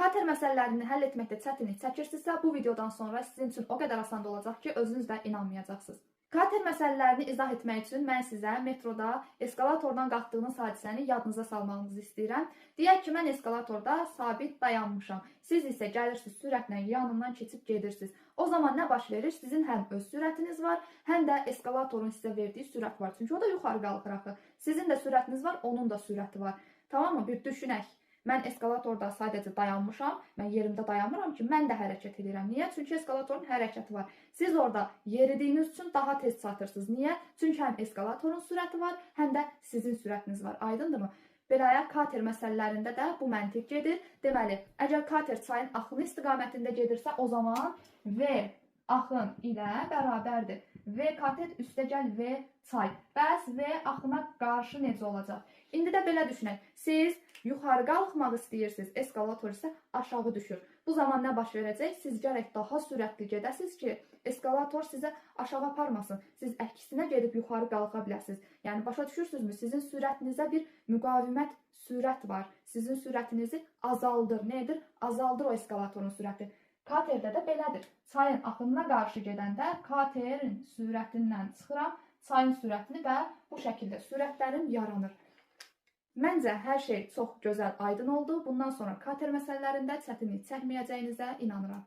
Kater məsələlərini həll etməkdə çətinlik çəkirsinizsə, bu videodan sonra sizin üçün o qədər asan olacaq ki, özünüz də inanmayacaqsınız. Kater məsələlərini izah etmək üçün mən sizə metroda eskalatordan qalxdığınız hadisəni yadınıza salmağınızı istəyirəm. Deyək ki, mən eskalatorda sabit dayanmışam. Siz isə gəlirsiniz sürətlə yanından keçib gedirsiniz. O zaman nə baş verir? Sizin həm öz sürətiniz var, həm də eskalatorun sizə verdiyi sürət var. Çünki o da yuxarı qalxır axı. Sizin də sürətiniz var, onun da sürəti var. Tamam mı? Bir düşünək. Mən eskalatorda sadəcə dayanmışam, mən yerimdə dayanmıram ki, mən də hərəkət edirəm. Niyə? Çünki eskalatorun hərəkəti var. Siz orada yeridiyiniz üçün daha tez çatırsınız. Niyə? Çünki həm eskalatorun sürəti var, həm də sizin sürətiniz var. Aydındırmı? Belaya kater məsələlərində də bu məntiq gedir. Deməli, əgər kater çayın axını istiqamətində gedirsə, o zaman V axın ilə bərabərdir. V katet üstəgəl V çay. Bəs V axına qarşı necə olacaq? İndi də belə düşünək. Siz yuxarı qalxmaq istəyirsiniz, eskalator isə aşağı düşür. Bu zaman nə baş verəcək? Siz gərək daha sürətli gedəsiniz ki, eskalator sizə aşağı aparmasın. Siz əksinə gedib yuxarı qalxa biləsiniz. Yəni, başa düşürsünüzmü? Sizin sürətinizə bir müqavimət sürət var. Sizin sürətinizi azaldır. Nə edir? Azaldır o eskalatorun sürəti. Katerdə də belədir. Çayın axınına qarşı gedəndə katerin sürətindən çıxıram, çayın sürətini və bu şəkildə sürətlərim yaranır. Məncə, hər şey çox gözəl, aydın oldu. Bundan sonra kater məsələlərində çətinlik çəkməyəcəyinizə inanıram.